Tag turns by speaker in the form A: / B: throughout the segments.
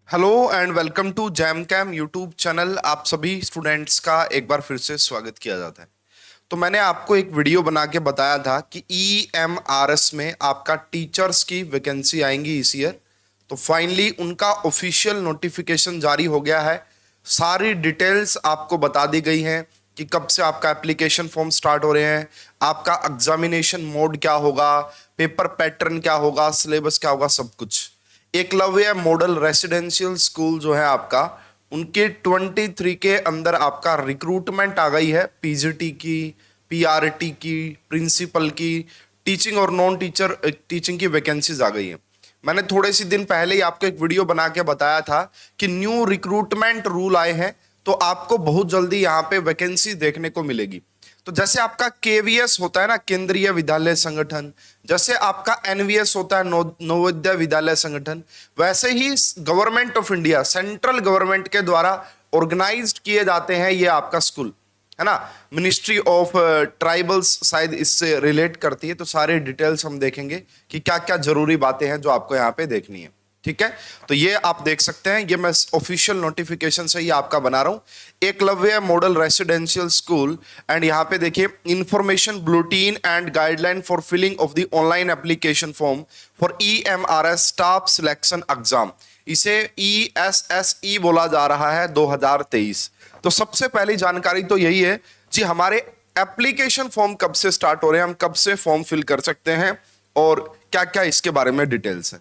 A: Hello and welcome to jam cam YouTube channel. आप सभी students का एक बार फिर से स्वागत किया जाता है। तो मैंने आपको एक वीडियो बना के बताया था कि EMRS में आपका टीचर्स की वैकेंसी आएंगी इस ईयर। तो फाइनली उनका ऑफिशियल नोटिफिकेशन जारी हो गया है। सारी डिटेल्स आपको बता दी गई हैं कि कब से आपका एप्लीकेशन फॉर्म स्टार्ट हो रहे हैं, आपका एग्जामिनेशन मोड क्या होगा, पेपर पैटर्न क्या होगा, सिलेबस क्या होगा, सब कुछ। एकलव्य मॉडल रेसिडेंशियल स्कूल जो है आपका, उनके 23 के अंदर आपका रिक्रूटमेंट आ गई है। पीजीटी की, पीआरटी की, प्रिंसिपल की, टीचिंग और नॉन टीचर टीचिंग की वैकेंसीज आ गई है। मैंने थोड़े सी दिन पहले ही आपको एक वीडियो बना के बताया था कि न्यू रिक्रूटमेंट रूल आए हैं, तो आपको बहुत जल्दी यहाँ पे वैकेंसी देखने को मिलेगी। तो जैसे आपका केवीएस होता है ना, केंद्रीय विद्यालय संगठन, जैसे आपका एनवीएस होता है नवोदय विद्यालय संगठन, वैसे ही government of India, central government के द्वारा ऑर्गेनाइज्ड किए जाते हैं ये आपका स्कूल, है ना। मिनिस्ट्री ऑफ ट्राइबल्स शायद इससे रिलेट करती है। तो सारे डिटेल्स हम देखेंगे कि क्या क्या जरूरी बातें हैं जो आपको यहाँ पे देखनी है। ठीक है, तो ये आप देख सकते हैं, ये मैं ऑफिशियल नोटिफिकेशन से ही आपका बना रहा हूं। Eklavya model residential school, and यहाँ पे देखिए information bulletin and guideline for filling of the online application form for EMRS staff selection exam. इसे ESSE बोला जा रहा है 2023। तो सबसे पहली जानकारी तो यही है जी, हमारे एप्लीकेशन फॉर्म कब से स्टार्ट हो रहे हैं, हम कब से फॉर्म फिल कर सकते हैं और क्या क्या इसके बारे में डिटेल्स है।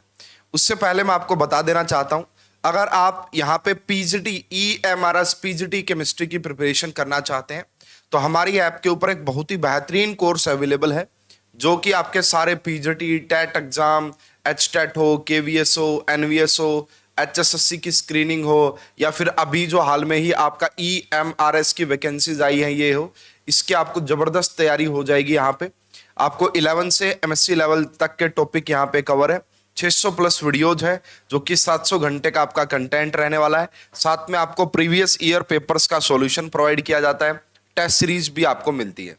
A: उससे पहले मैं आपको बता देना चाहता हूं, अगर आप यहाँ पे पीजीटी EMRS पीजीटी केमिस्ट्री की प्रिपरेशन करना चाहते हैं तो हमारी ऐप के ऊपर एक बहुत ही बेहतरीन कोर्स अवेलेबल है, जो कि आपके सारे पीजीटी टेट एग्जाम, HTET हो, KVS हो, NVS हो, HSSC की स्क्रीनिंग हो, या फिर अभी जो हाल में ही आपका EMRS की वैकेंसीज आई है ये हो, इसकी आपको जबरदस्त तैयारी हो जाएगी। यहाँ पे आपको 11 से MSc लेवल तक के टॉपिक यहाँ पे कवर है। 600 प्लस वीडियोज है, जो कि 700 घंटे का आपका कंटेंट रहने वाला है। साथ में आपको प्रीवियस ईयर पेपर्स का सॉल्यूशन प्रोवाइड किया जाता है, टेस्ट सीरीज भी आपको मिलती है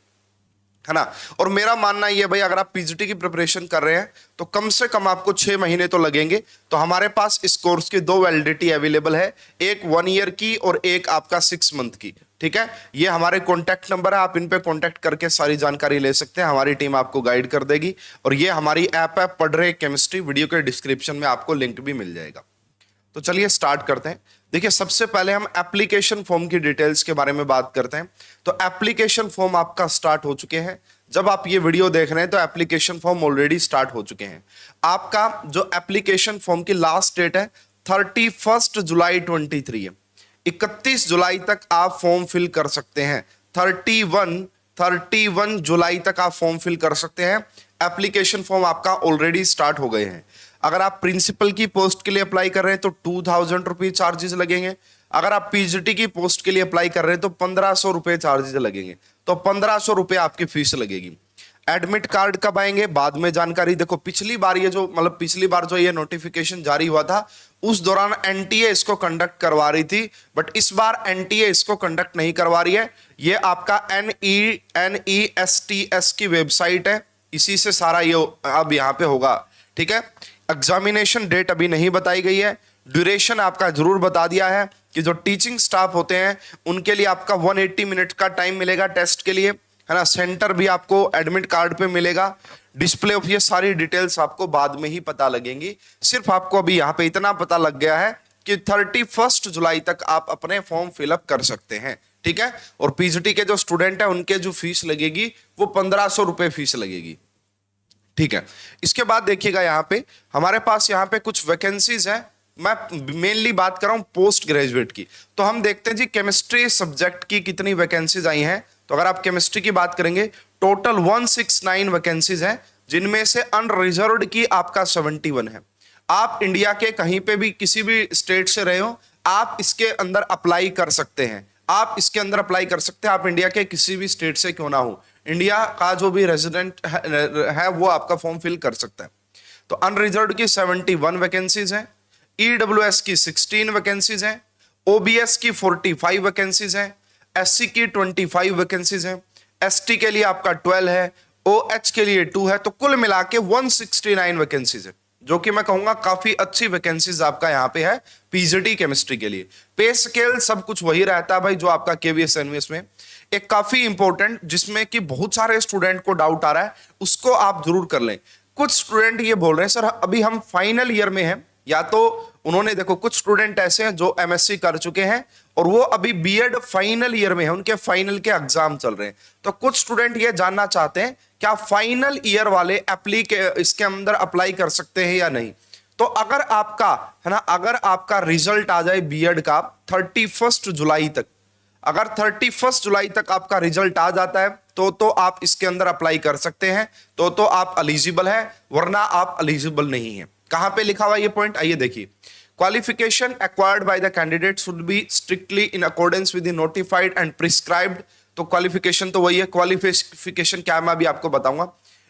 A: ना। और मेरा मानना ये भाई, अगर आप पीजीटी की प्रिपरेशन कर रहे हैं तो कम से कम आपको 6 महीने तो लगेंगे। तो हमारे पास इस कोर्स की 2 वैलिडिटी अवेलेबल है, एक 1 ईयर की और एक आपका 6 मंथ की। ठीक है, ये हमारे कॉन्टैक्ट नंबर है, आप इन पे कॉन्टैक्ट करके सारी जानकारी ले सकते हैं, हमारी टीम आपको गाइड कर देगी। और ये हमारी ऐप है पढ़ रहे केमिस्ट्री, वीडियो के डिस्क्रिप्शन में आपको लिंक भी मिल जाएगा। तो चलिए स्टार्ट करते हैं। देखिए, सबसे पहले हम एप्लीकेशन फॉर्म की डिटेल्स के बारे में बात करते हैं। तो एप्लीकेशन फॉर्म आपका स्टार्ट हो चुके हैं। जब आप ये वीडियो देख रहे हैं तो एप्लीकेशन फॉर्म ऑलरेडी स्टार्ट हो चुके हैं। आपका जो एप्लीकेशन फॉर्म की लास्ट डेट है 31 जुलाई 23 है। 31 जुलाई तक आप फॉर्म फिल कर सकते हैं। 31 जुलाई तक आप फॉर्म फिल कर सकते हैं। एप्लीकेशन फॉर्म आपका ऑलरेडी स्टार्ट हो गए हैं। अगर आप प्रिंसिपल की पोस्ट के लिए अप्लाई कर रहे हैं तो 2000 रुपये चार्जेस लगेंगे। अगर आप पीजीटी की पोस्ट के लिए अप्लाई कर रहे हैं तो 1500 रुपये चार्जेस लगेंगे। तो 1500 रुपये आपकी फीस लगेगी। एडमिट कार्ड कब आएंगे, बाद में जानकारी। देखो, पिछली बार ये नोटिफिकेशन जारी हुआ था, उस दौरान एनटीए इसको कंडक्ट करवा रही थी, बट इस बार एनटीए इसको कंडक्ट नहीं करवा रही है। ये आपका NESTS की वेबसाइट है, इसी से सारा ये अब यहाँ पे होगा। ठीक है, एग्जामिनेशन डेट अभी नहीं बताई गई है। ड्यूरेशन आपका जरूर बता दिया है कि जो टीचिंग स्टाफ होते हैं उनके लिए आपका 180 मिनट का टाइम मिलेगा टेस्ट के लिए, है ना। सेंटर भी आपको एडमिट कार्ड पे मिलेगा। डिस्प्ले ऑफ ये सारी डिटेल्स आपको बाद में ही पता लगेंगी। सिर्फ आपको अभी यहाँ पे इतना पता लग गया है कि 31 जुलाई तक आप अपने फॉर्म फिलअप कर सकते हैं। ठीक है, और पीजीटी के जो स्टूडेंट है उनके जो फीस लगेगी वो 1500 रुपये फीस लगेगी। ठीक है, इसके बाद देखिएगा यहाँ पे हमारे पास यहाँ पे कुछ वैकेंसीज हैं। मैं मेनली बात कर रहा हूं पोस्ट ग्रेजुएट की। तो हम देखते हैं जी केमिस्ट्री सब्जेक्ट की कितनी वैकेंसीज आई हैं। तो अगर आप केमिस्ट्री की बात करेंगे, टोटल 169 वैकेंसीज हैं, जिनमें से अनरिजर्व्ड की आपका 71 है। आप इंडिया के कहीं पे भी किसी भी स्टेट से रहे हो, आप इसके अंदर अप्लाई कर सकते हैं। आप इसके अंदर अप्लाई कर सकते हैं, आप इंडिया के किसी भी स्टेट से क्यों ना हो, इंडिया का जो भी रेजिडेंट है वो आपका फॉर्म फिल कर सकता है। तो अनरिजर्व्ड की 71 वैकेंसीज हैं, EWS की 16 वैकेंसीज हैं, OBS की 45 वैकेंसीज हैं, SC की 25 वैकेंसीज हैं, ST के लिए आपका 12 है, OH के लिए 2 है। तो कुल मिला के 169 वैकेंसीज है। जो कि मैं कहूंगा काफी अच्छी वैकेंसीज आपका यहाँ पे है पीजीटी केमिस्ट्री के लिए। पे स्केल सब कुछ वही रहता है भाई जो आपका केवीएस एनवीएस में। एक काफी इंपॉर्टेंट जिसमें कि बहुत सारे स्टूडेंट को डाउट आ रहा है, उसको आप जरूर कर लें। कुछ स्टूडेंट ये बोल रहे हैं सर अभी हम फाइनल ईयर में हैं, या तो उन्होंने देखो कुछ स्टूडेंट ऐसे हैं जो एमएससी कर चुके हैं और वो अभी बीएड फाइनल ईयर में है, उनके फाइनल के एग्जाम चल रहे हैं। तो कुछ स्टूडेंट ये जानना चाहते हैं क्या फाइनल ईयर वाले इसके अंदर अप्लाई कर सकते हैं या नहीं। तो अगर आपका है ना, अगर आपका रिजल्ट आ जाए बीएड का 31 जुलाई तक, अगर 31 जुलाई तक आपका रिजल्ट आ जाता है तो आप इसके अंदर अप्लाई कर सकते हैं, तो आप एलिजिबल है, वरना आप एलिजिबल नहीं है। कहां पे लिखा हुआ ये पॉइंट, आइए देखिए। Qualification acquired by the candidate should be strictly in accordance with the notified and prescribed. तो क्वालिफिकेशन तो वही है, क्वालिफिकेशन क्या है मैं अभी आपको बताऊंगा।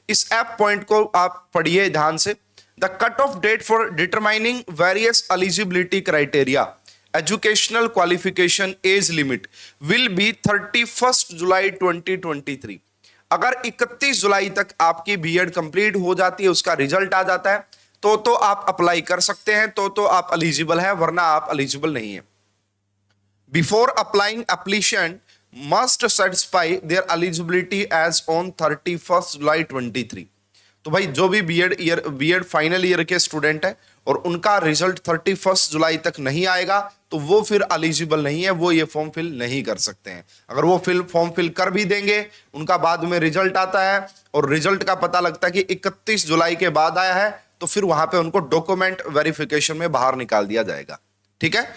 A: इस ऐप पॉइंट को आप पढ़िए ध्यान से। The cut off date for determining various eligibility criteria educational qualification age limit will be 31 July 2023। अगर 31 जुलाई तक आपकी बीएड कंप्लीट हो जाती है, उसका रिजल्ट आ जाता है, तो आप अप्लाई कर सकते हैं, तो आप एलिजिबल है, वरना आप एलिजिबल नहीं है। Before applying application must satisfy their eligibility age on 31 July 23। तो भाई जो भी बीएड फाइनल ईयर के स्टूडेंट है और उनका रिजल्ट 31 जुलाई तक नहीं आएगा तो वो फिर एलिजिबल नहीं है, वो ये फॉर्म फिल नहीं कर सकते हैं। अगर वो फॉर्म फिल कर भी देंगे, उनका बाद में रिजल्ट आता है और रिजल्ट का पता लगता है कि 31 जुलाई के बाद आया है, तो फिर वहां पे उनको डॉक्यूमेंट वेरिफिकेशन में बाहर निकाल दिया जाएगा। ठीक है,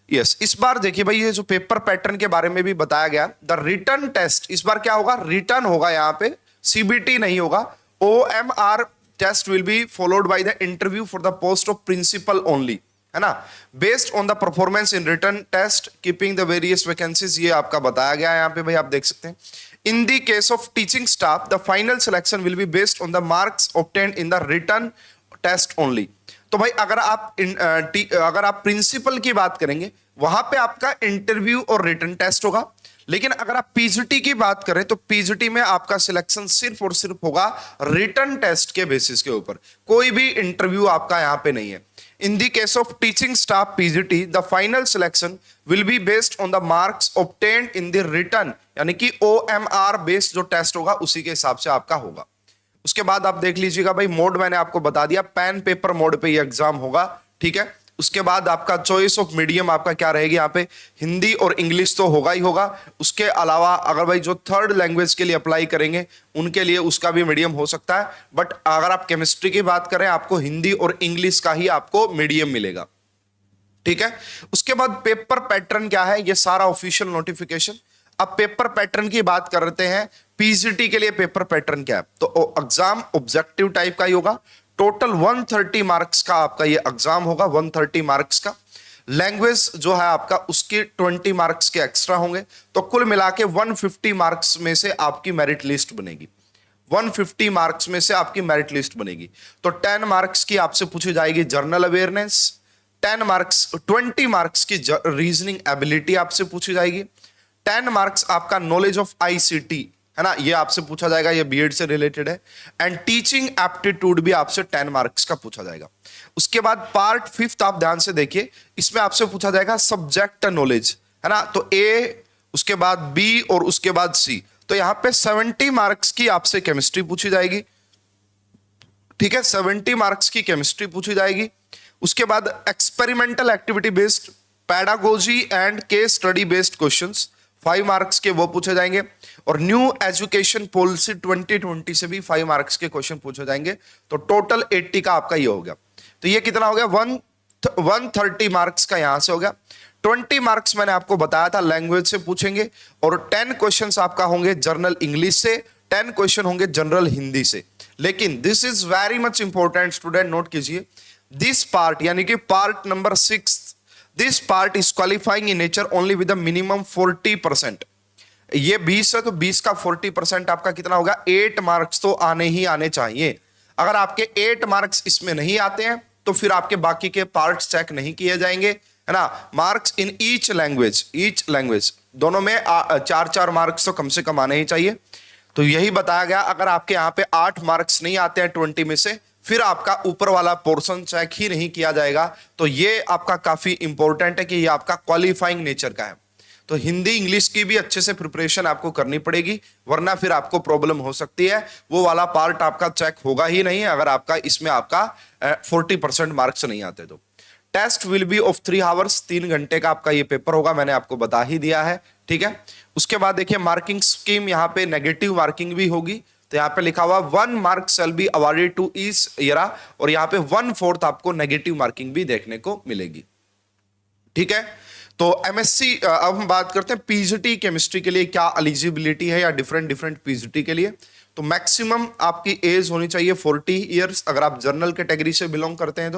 A: यस। इस बार देखिए भाई ये जो पेपर पैटर्न के बारे में भी बताया गया, द रिटर्न टेस्ट इस बार क्या होगा, रिटर्न होगा, यहाँ पे सीबीटी नहीं होगा। OMR test will be followed by the interview for the post of principal only, है ना, based on the performance in written test keeping the various vacancies. ये आपका बताया गया है यहाँ पे भाई, आप देख सकते हैं। In the case of teaching staff the final selection will be based on the marks obtained in the written test only. तो भाई अगर आप प्रिंसिपल की बात करेंगे, वहां पे आपका इंटरव्यू और रिटर्न टेस्ट होगा। लेकिन अगर आप पीजीटी की बात करें तो पीजीटी में आपका सिलेक्शन सिर्फ और सिर्फ होगा रिटर्न टेस्ट के बेसिस के ऊपर, कोई भी इंटरव्यू आपका यहां पे नहीं है। इन the case of teaching staff PGT the final selection will be based on the marks obtained in the return, यानी कि OMR बेस्ड जो टेस्ट होगा उसी के हिसाब से आपका होगा। उसके बाद आप देख लीजिएगा भाई, मोड मैंने आपको बता दिया, पेन पेपर मोड पे ये एग्जाम होगा। ठीक है, उसके बाद आपका चॉइस ऑफ मीडियम आपका क्या रहेगी, यहाँ पे हिंदी और इंग्लिश तो होगा ही होगा। उसके अलावा अगर भाई जो थर्ड लैंग्वेज के लिए अप्लाई करेंगे उनके लिए उसका भी मीडियम हो सकता है, बट अगर आप केमिस्ट्री की बात करें आपको हिंदी और इंग्लिश का ही आपको मीडियम मिलेगा। ठीक है, उसके बाद पेपर पैटर्न क्या है, ये सारा ऑफिशियल नोटिफिकेशन। अब पेपर पैटर्न की बात करते हैं, पीजीटी के लिए पेपर पैटर्न क्या है, तो एग्जाम ऑब्जेक्टिव टाइप का ही होगा। टोटल 130 मार्क्स का आपका ये एग्जाम होगा, 130 मार्क्स का। लैंग्वेज जो है आपका उसके 20 मार्क्स के एक्स्ट्रा होंगे, तो कुल मिला के 150 मार्क्स में से आपकी मेरिट लिस्ट बनेगी। 150 मार्क्स में से आपकी मेरिट लिस्ट बनेगी। तो 10 मार्क्स की आपसे पूछी जाएगी जनरल अवेयरनेस, 20 मार्क्स की रीजनिंग एबिलिटी आपसे पूछी जाएगी, 10 मार्क्स आपका नॉलेज ऑफ आईसीटी, है ना, ये आपसे पूछा जाएगा, ये बीएड से रिलेटेड है। एंड टीचिंग एप्टीट्यूड भी आपसे 10 मार्क्स का पूछा जाएगा। उसके बाद पार्ट 5 आप ध्यान से देखिए, इसमें आपसे पूछा जाएगा सब्जेक्ट नॉलेज, है ना, तो ए, उसके बाद बी और उसके बाद सी। तो यहां पे 70 मार्क्स की आपसे केमिस्ट्री पूछी जाएगी। ठीक है, 70 मार्क्स की केमिस्ट्री पूछी जाएगी। उसके बाद experimental activity based, pedagogy and case study based questions 5 marks के वो पूछे जाएंगे। और न्यू एजुकेशन पॉलिसी 2020 से भी 5 मार्क्स के क्वेश्चन पूछे जाएंगे। तो टोटल 80 का आपका ये हो गया। तो ये कितना हो गया, 130 मार्क्स का यहां से हो गया। 20 मार्क्स मैंने आपको बताया था लैंग्वेज से पूछेंगे, और 10 क्वेश्चन आपका होंगे जनरल इंग्लिश से, 10 क्वेश्चन होंगे जनरल हिंदी से। लेकिन this is very much important student, note कीजिए, दिस पार्ट यानी कि part number 6, this part is qualifying in nature only with minimum 40%। ये 20 है तो 20 का 40% आपका कितना होगा, 8 मार्क्स तो आने ही आने चाहिए। अगर आपके 8 मार्क्स इसमें नहीं आते हैं तो फिर आपके बाकी के पार्ट्स चेक नहीं किए जाएंगे, है ना। मार्क्स इन ईच लैंग्वेज दोनों में 4-4 मार्क्स तो कम से कम आने ही चाहिए। तो यही बताया गया, अगर आपके यहाँ पे 8 मार्क्स नहीं आते हैं 20 में से, फिर आपका ऊपर वाला पोर्शन चेक ही नहीं किया जाएगा। तो ये आपका काफी इंपॉर्टेंट है कि ये आपका क्वालिफाइंग नेचर का है। तो हिंदी इंग्लिश की भी अच्छे से प्रिपरेशन आपको करनी पड़ेगी, वरना फिर आपको प्रॉब्लम हो सकती है। वो वाला पार्ट आपका चेक होगा ही नहीं अगर आपका इसमें आपका 40% मार्क्स नहीं आते तो। Test will be of 3 hours, 3 घंटे का आपका ये पेपर होगा, मैंने आपको बता ही दिया है, ठीक है। उसके बाद देखिए मार्किंग स्कीम, यहाँ पे नेगेटिव मार्किंग भी होगी। तो यहाँ पे लिखा हुआ 1 mark shall be awarded to each year, और यहाँ पे 1/4 आपको नेगेटिव मार्किंग भी देखने को मिलेगी, ठीक है। तो एमएससी, अब हम बात करते हैं पीजीटी केमिस्ट्री के लिए क्या एलिजिबिलिटी है या डिफरेंट पीजीटी के लिए। तो मैक्सिमम आपकी एज होनी चाहिए 40 इयर्स, अगर आप जनरल कैटेगरी से बिलोंग करते हैं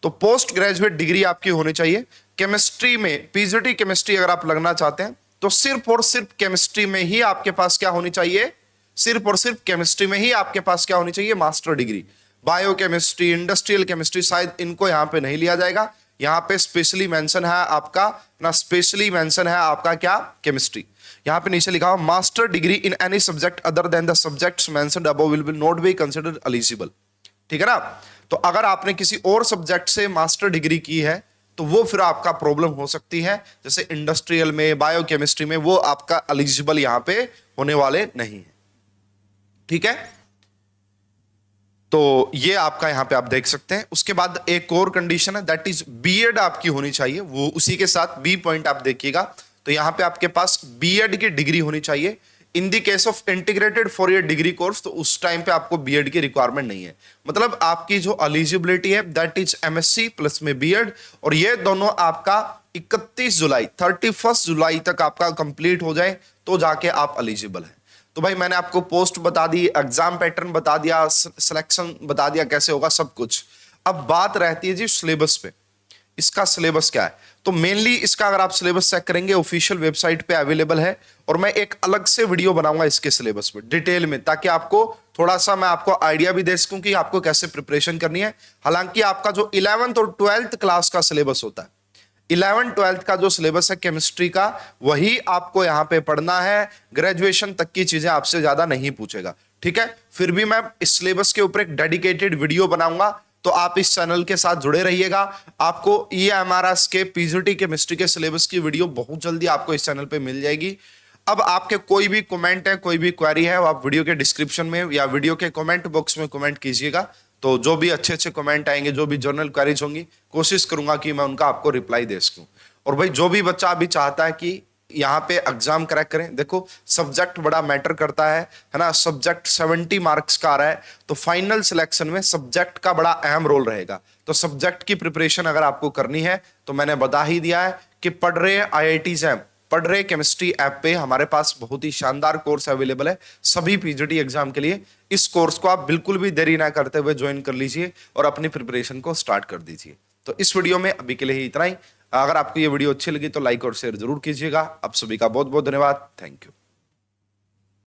A: तो पोस्ट ग्रेजुएट डिग्री आपकी होनी चाहिए केमिस्ट्री में। पीजीटी केमिस्ट्री अगर आप लगना चाहते हैं तो सिर्फ और सिर्फ केमिस्ट्री में ही आपके पास क्या होनी चाहिए, सिर्फ और सिर्फ केमिस्ट्री में ही आपके पास क्या होनी चाहिए, master degree. Biochemistry, industrial chemistry शायद इनको यहां पे नहीं लिया जाएगा। यहाँ पे स्पेशली मेंशन है आपका ना, स्पेशली मेंशन है आपका क्या, केमिस्ट्री। यहाँ पे नीचे लिखा हुआ master degree in any subject other than the subjects mentioned above will not be considered eligible, ठीक है ना। तो अगर आपने किसी और सब्जेक्ट से मास्टर डिग्री की है तो वो फिर आपका प्रॉब्लम हो सकती है, जैसे इंडस्ट्रियल में, बायोकेमिस्ट्री में, वो आपका एलिजिबल यहाँ पे होने वाले नहीं है, ठीक है। तो ये आपका यहां पे आप देख सकते हैं। उसके बाद एक और कंडीशन है, दैट इज बीएड आपकी होनी चाहिए, वो उसी के साथ बी पॉइंट आप देखिएगा। तो यहां पे आपके पास बीएड की डिग्री होनी चाहिए। इन the case of integrated 4 year degree course, तो उस टाइम पे आपको बीएड की रिक्वायरमेंट नहीं है। मतलब आपकी जो एलिजिबिलिटी है दैट इज एमएससी प्लस में बीएड, और ये दोनों आपका 31 जुलाई तक आपका कंप्लीट हो जाए तो जाके आप एलिजिबल है। तो भाई मैंने आपको पोस्ट बता दी, एग्जाम पैटर्न बता दिया, सिलेक्शन बता दिया कैसे होगा, सब कुछ। अब बात रहती है जी सिलेबस पे, इसका सिलेबस क्या है। तो मेनली इसका अगर आप सिलेबस चेक करेंगे ऑफिशियल वेबसाइट पे अवेलेबल है, और मैं एक अलग से वीडियो बनाऊंगा इसके सिलेबस पे डिटेल में, ताकि आपको थोड़ा सा मैं आपको आइडिया भी दे सकूं कि आपको कैसे प्रिपरेशन करनी है। हालांकि आपका जो 11th और 12th क्लास का सिलेबस होता है, 11 12 का जो सिलेबस है केमिस्ट्री का, वही आपको यहां पे पढ़ना है। ग्रेजुएशन तक की चीजें आपसे ज्यादा नहीं पूछेगा, ठीक है। फिर भी मैं इस सिलेबस के ऊपर एक डेडिकेटेड वीडियो बनाऊंगा, तो आप इस चैनल के साथ जुड़े रहिएगा। आपको ईएमआरएस के पीजीटी केमिस्ट्री के सिलेबस की वीडियो बहुत जल्दी आपको इस चैनल पे मिल जाएगी। अब आपके कोई भी कमेंट है, कोई भी क्वेरी है, वो आप वीडियो के डिस्क्रिप्शन में या वीडियो के कमेंट बॉक्स में कमेंट कीजिएगा। तो जो भी अच्छे अच्छे कमेंट आएंगे, जो भी जर्नल क्वेरीज होंगी, कोशिश करूंगा कि मैं उनका आपको रिप्लाई दे सकूं। और भाई जो भी बच्चा अभी चाहता है कि यहाँ पे एग्जाम क्रैक करें, देखो सब्जेक्ट बड़ा मैटर करता है ना। सब्जेक्ट 70 मार्क्स का आ रहा है, तो फाइनल सिलेक्शन में सब्जेक्ट का बड़ा अहम रोल रहेगा। तो सब्जेक्ट की प्रिपरेशन अगर आपको करनी है तो मैंने बता ही दिया है कि पढ़ रहे IIT जैम, पढ़ रहे केमिस्ट्री ऐप पे हमारे पास बहुत ही शानदार कोर्स अवेलेबल है सभी पीजीटी एग्जाम के लिए। इस कोर्स को आप बिल्कुल भी देरी ना करते हुए ज्वाइन कर लीजिए और अपनी प्रिपरेशन को स्टार्ट कर दीजिए। तो इस वीडियो में अभी के लिए ही इतना ही। अगर आपको ये वीडियो अच्छी लगी तो लाइक और शेयर जरूर कीजिएगा। आप सभी का बहुत बहुत धन्यवाद। Thank you.